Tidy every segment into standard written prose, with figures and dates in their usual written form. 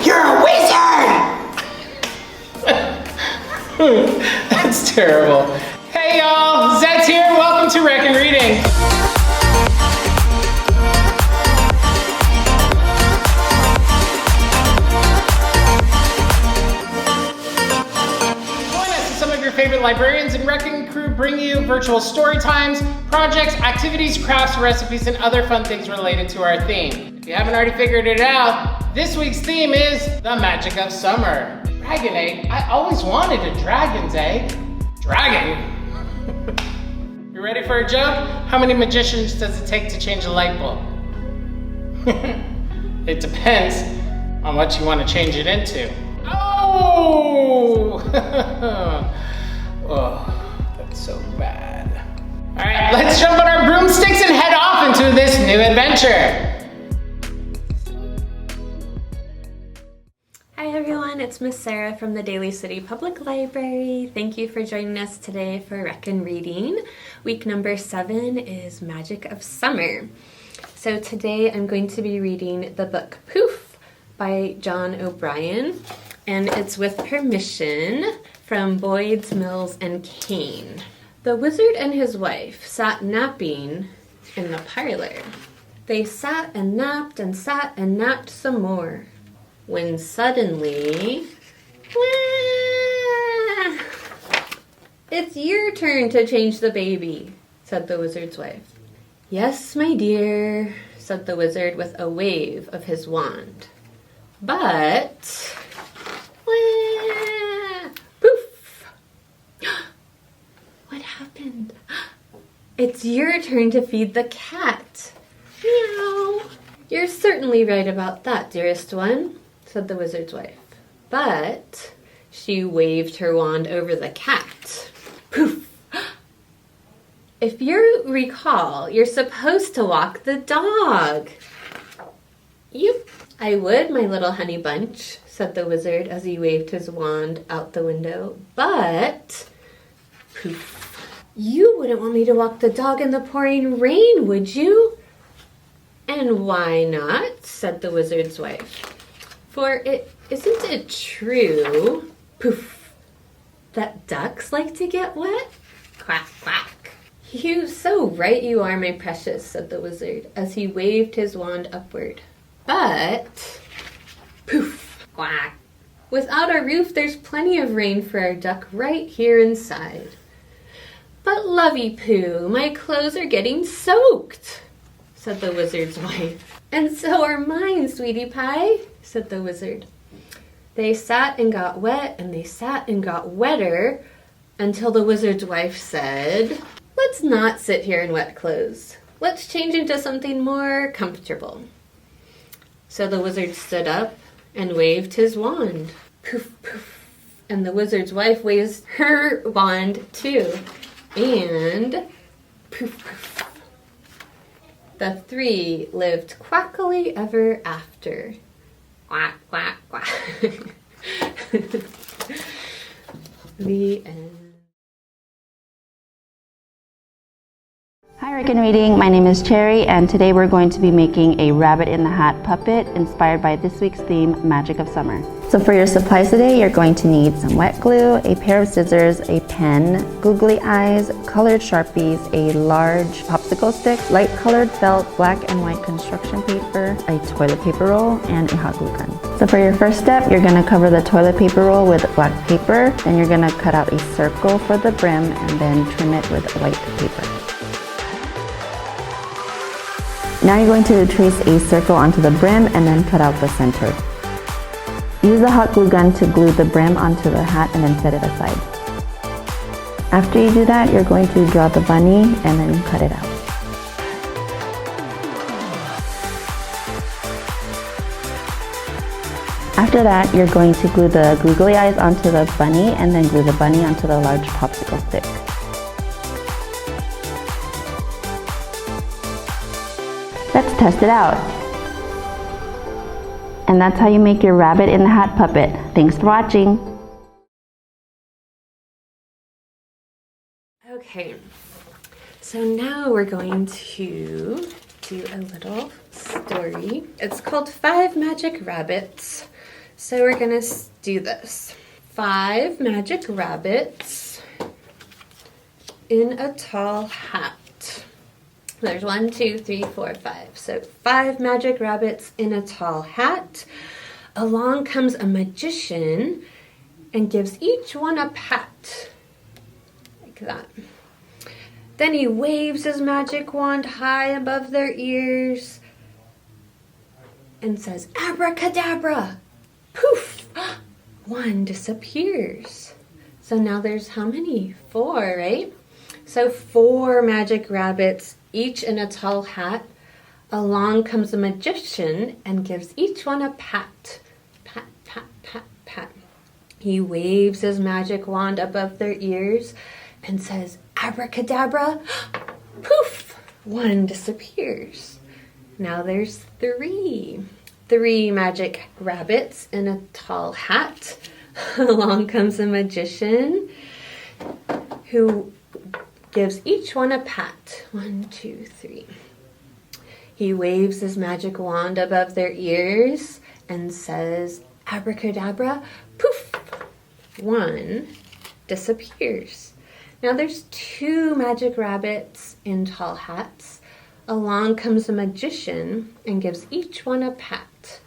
You're a wizard! That's terrible. Hey y'all, Zed's here. Welcome to Rec and Reading. Favorite librarians and wrecking crew bring you virtual story times, projects, activities, crafts, recipes, and other fun things related to our theme. If you haven't already figured it out, this week's theme is the magic of summer. Dragon egg? I always wanted a dragon's egg. Dragon? You ready for a joke? How many magicians does it take to change a light bulb? It depends on what you want to change it into. Oh! Oh, that's so bad. All right, let's jump on our broomsticks and head off into this new adventure. Hi everyone, it's Miss Sarah from the Daly City Public Library. Thank you for joining us today for Rec and Reading. Week number 7 is Magic of Summer. So today I'm going to be reading the book Poof by John O'Brien, and it's with permission from Boyd's, Mills, and Kane. The wizard and his wife sat napping in the parlor. They sat and napped some more, when suddenly, wah! It's your turn to change the baby, said the wizard's wife. Yes, my dear, said the wizard with a wave of his wand. But, poof! What happened? It's your turn to feed the cat. Meow. You're certainly right about that, dearest one, said the wizard's wife. But she waved her wand over the cat. Poof! If you recall, you're supposed to walk the dog. Yep. I would, my little honey bunch, said the wizard as he waved his wand out the window. But, poof, you wouldn't want me to walk the dog in the pouring rain, would you? And why not? Said the wizard's wife. For isn't it true, poof, that ducks like to get wet? Quack, quack. You so right you are, my precious, said the wizard as he waved his wand upward. But, poof, quack. Without a roof, there's plenty of rain for our duck right here inside. But Lovey-Poo, my clothes are getting soaked, said the wizard's wife. And so are mine, sweetie pie, said the wizard. They sat and got wet, and they sat and got wetter, until the wizard's wife said, let's not sit here in wet clothes. Let's change into something more comfortable. So the wizard stood up and waved his wand. Poof, poof. And the wizard's wife waves her wand too. And poof, poof. The three lived quackily ever after. Quack, quack, quack. The end. Hi, Rick and Reading. My name is Cherry, and today we're going to be making a Rabbit in the Hat puppet inspired by this week's theme, Magic of Summer. So for your supplies today, you're going to need some wet glue, a pair of scissors, a pen, googly eyes, colored Sharpies, a large popsicle stick, light colored felt, black and white construction paper, a toilet paper roll, and a hot glue gun. So for your first step, you're going to cover the toilet paper roll with black paper, then you're going to cut out a circle for the brim and then trim it with white paper. Now you're going to trace a circle onto the brim and then cut out the center. Use a hot glue gun to glue the brim onto the hat and then set it aside. After you do that, you're going to draw the bunny and then cut it out. After that, you're going to glue the googly eyes onto the bunny and then glue the bunny onto the large popsicle stick. Let's test it out. And that's how you make your Rabbit in the Hat puppet. Thanks for watching. Okay, so now we're going to do a little story. It's called 5 Magic Rabbits. So we're gonna do this. 5 magic rabbits in a tall hat. There's 1, 2, 3, 4, 5. So 5 magic rabbits in a tall hat. Along comes a magician and gives each one a pat. Like that. Then he waves his magic wand high above their ears and says, "Abracadabra! Poof!" One disappears. So now there's how many? 4, right? So 4 magic rabbits, each in a tall hat. Along comes a magician and gives each one a pat. Pat, pat, pat, pat. He waves his magic wand above their ears and says, "Abracadabra! Poof!" One disappears. Now there's 3. 3 magic rabbits in a tall hat. Along comes a magician who gives each one a pat. 1, 2, 3. He waves his magic wand above their ears and says, "Abracadabra, poof!" One disappears. Now there's 2 magic rabbits in tall hats. Along comes a magician and gives each one a pat.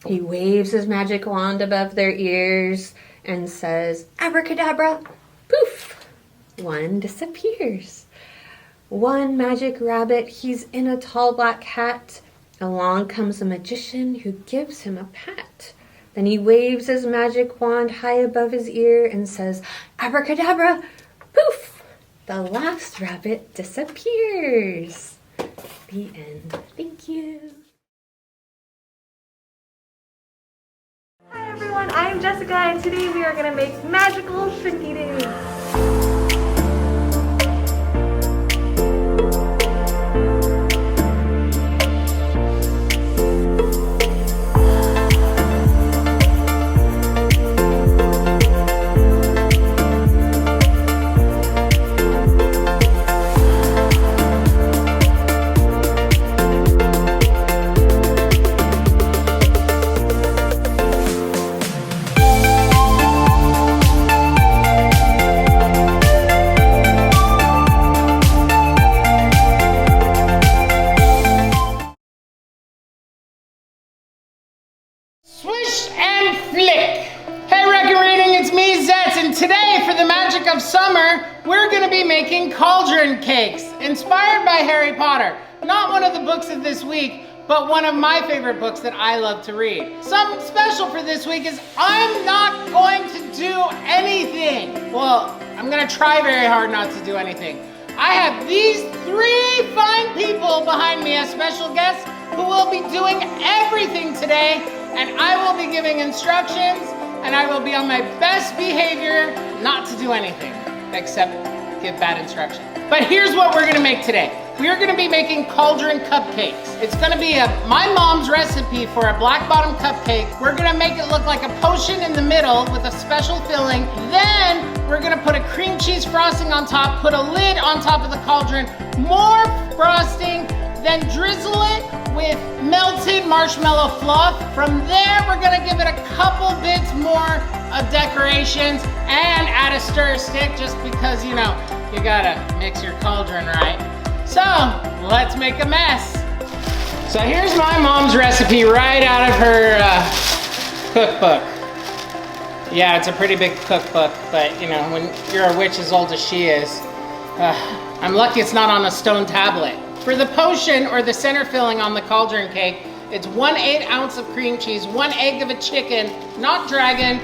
He waves his magic wand above their ears and says, "Abracadabra, poof!" One disappears. 1 magic rabbit, he's in a tall black hat. Along comes a magician who gives him a pat. Then he waves his magic wand high above his ear and says, "Abracadabra, poof!" The last rabbit disappears. The end. Thank you. Hi everyone, I'm Jessica and today we are going to make magical Shrinky Dinks. Swish and flick! Hey Record Reading, it's me, Zetz, and today for the magic of summer, we're gonna be making cauldron cakes, inspired by Harry Potter. Not one of the books of this week, but one of my favorite books that I love to read. Something special for this week is I'm not going to do anything. Well, I'm gonna try very hard not to do anything. I have these 3 fine people behind me as special guests who will be doing everything today, and I will be giving instructions, and I will be on my best behavior not to do anything except give bad instructions. But here's what we're gonna make today. We are gonna be making cauldron cupcakes. It's gonna be my mom's recipe for a black bottom cupcake. We're gonna make it look like a potion in the middle with a special filling. Then we're gonna put a cream cheese frosting on top, put a lid on top of the cauldron, more frosting, then drizzle it with melted marshmallow fluff. From there, we're gonna give it a couple bits more of decorations and add a stir stick just because, you know, you gotta mix your cauldron right. So, let's make a mess. So here's my mom's recipe right out of her cookbook. Yeah, it's a pretty big cookbook, but you know, when you're a witch as old as she is, I'm lucky it's not on a stone tablet. For the potion or the center filling on the cauldron cake, it's 1/8 ounce of cream cheese, 1 egg of a chicken, not dragon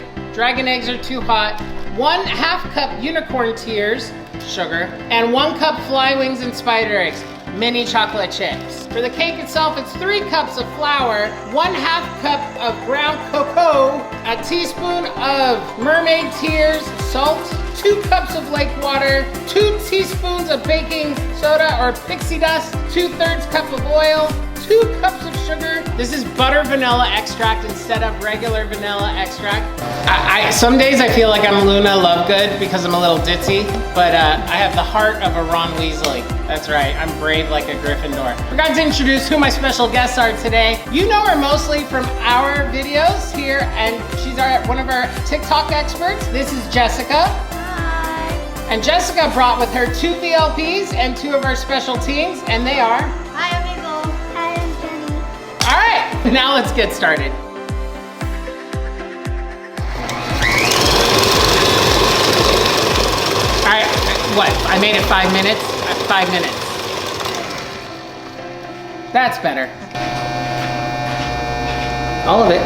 eggs are too hot, 1/2 cup unicorn tears, sugar, and 1 cup fly wings and spider eggs, mini chocolate chips. For the cake itself, it's 3 cups of flour, 1/2 cup of ground cocoa, a teaspoon of mermaid tears, salt, 2 cups of lake water, 2 teaspoons of baking soda or pixie dust, 2/3 cup of oil, 2 cups of sugar. This is butter vanilla extract instead of regular vanilla extract. Some days I feel like I'm Luna Lovegood because I'm a little ditzy, but I have the heart of a Ron Weasley. That's right, I'm brave like a Gryffindor. I forgot to introduce who my special guests are today. You know her mostly from our videos here, and she's one of our TikTok experts. This is Jessica. Hi. And Jessica brought with her 2 VLPs and 2 of our special teens, and they are... Hi, amigo. Hi, I'm Jenny. All right, now let's get started. All right, what? I made it 5 minutes? 5 minutes. That's better. All of it.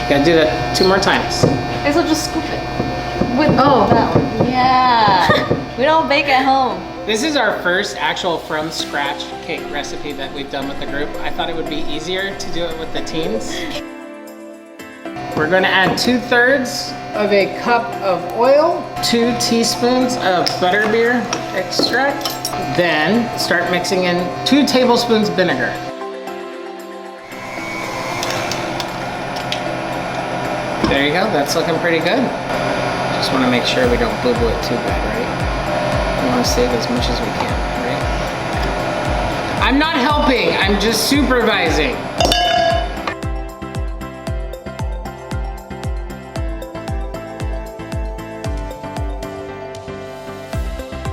Gotta do that 2 more times. I will just scoop it. With that one. Yeah. We don't bake at home. This is our first actual from scratch cake recipe that we've done with the group. I thought it would be easier to do it with the teens. We're gonna add 2/3 of a cup of oil, 2 teaspoons of butterbeer extract, then start mixing in 2 tablespoons vinegar. There you go, that's looking pretty good. Just wanna make sure we don't boo-boo it too bad, right? We wanna save as much as we can, right? I'm not helping, I'm just supervising.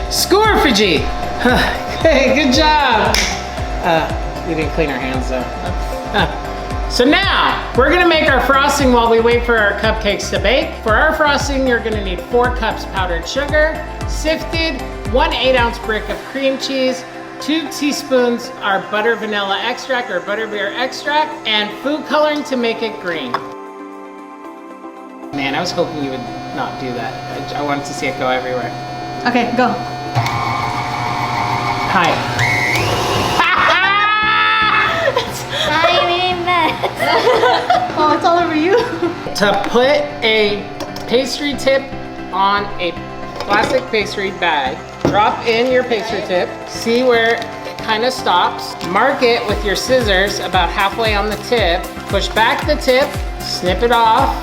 Scorphagy! Hey, good job! We didn't clean our hands though. So now, we're gonna make our frosting while we wait for our cupcakes to bake. For our frosting, you're gonna need 4 cups powdered sugar, sifted, 1 8-ounce brick of cream cheese, 2 teaspoons our butter vanilla extract or butterbeer extract, and food coloring to make it green. Man, I was hoping you would not do that. I wanted to see it go everywhere. Okay, go. Hi. I made a mess. Oh, it's all over you. To put a pastry tip on a plastic pastry bag, drop in your pastry tip, see where it kind of stops, mark it with your scissors about halfway on the tip, push back the tip, snip it off,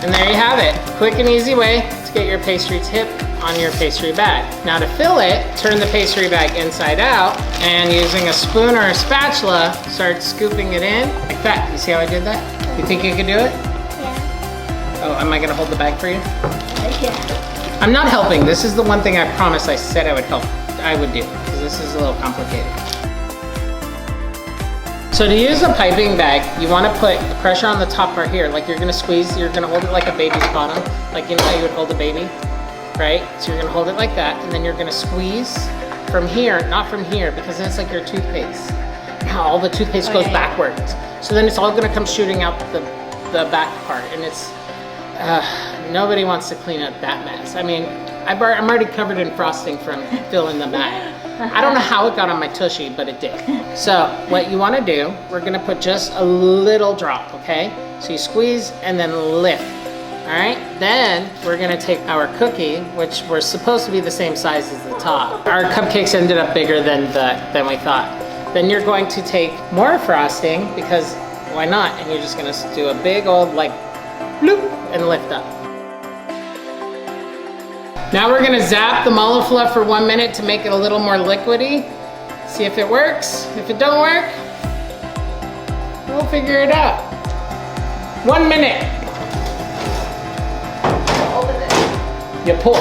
and there you have it. Quick and easy way to get your pastry tip on your pastry bag. Now to fill it, turn the pastry bag inside out and using a spoon or a spatula, start scooping it in like that. You see how I did that? You think you can do it? Yeah. Oh, am I gonna hold the bag for you? Yeah. I'm not helping. This is the one thing I promised I said I would help. I would do, because this is a little complicated. So to use a piping bag, you want to put pressure on the top part here, like you're gonna squeeze, you're gonna hold it like a baby's bottom, like you know how you would hold a baby? Right? So you're gonna hold it like that, and then you're gonna squeeze from here, not from here, because then it's like your toothpaste. Now all the toothpaste goes backwards. So then it's all gonna come shooting out the back part, and it's, nobody wants to clean up that mess. I mean, I'm already covered in frosting from filling the bag. I don't know how it got on my tushy, but it did. So what you wanna do, we're gonna put just a little drop, okay? So you squeeze and then lift. All right, then we're gonna take our cookie, which were supposed to be the same size as the top. Our cupcakes ended up bigger than we thought. Then you're going to take more frosting, because why not? And you're just gonna do a big old like bloop and lift up. Now we're gonna zap the mallow fluff for 1 minute to make it a little more liquidy. See if it works. If it don't work, we'll figure it out. 1 minute. You pull.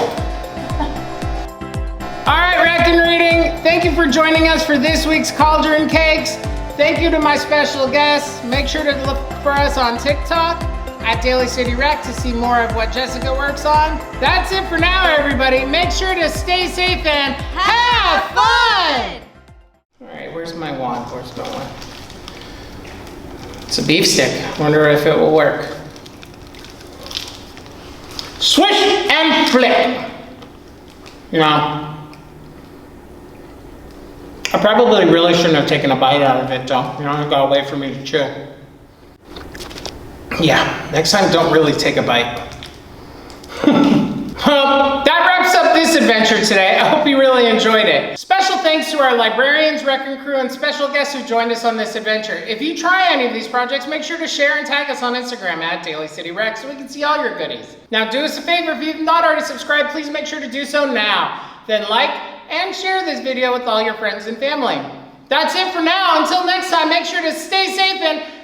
All right, Rack and Reading, thank you for joining us for this week's Cauldron Cakes. Thank you to my special guests. Make sure to look for us on TikTok at Daly City Rec to see more of what Jessica works on. That's it for now, everybody. Make sure to stay safe and have fun! All right, where's my wand? Where's my wand? It's a beef stick. Wonder if it will work. Swish and flip. You know, I probably really shouldn't have taken a bite out of it though. You know, it got a way for me to chew. Yeah, next time don't really take a bite. That wraps up this adventure today. I hope you really enjoyed it. Special thanks to our librarians, wrecking crew, and special guests who joined us on this adventure. If you try any of these projects, make sure to share and tag us on Instagram at Daly City Rec so we can see all your goodies. Now do us a favor, if you've not already subscribed, please make sure to do so now. Then like and share this video with all your friends and family. That's it for now. Until next time, make sure to stay safe and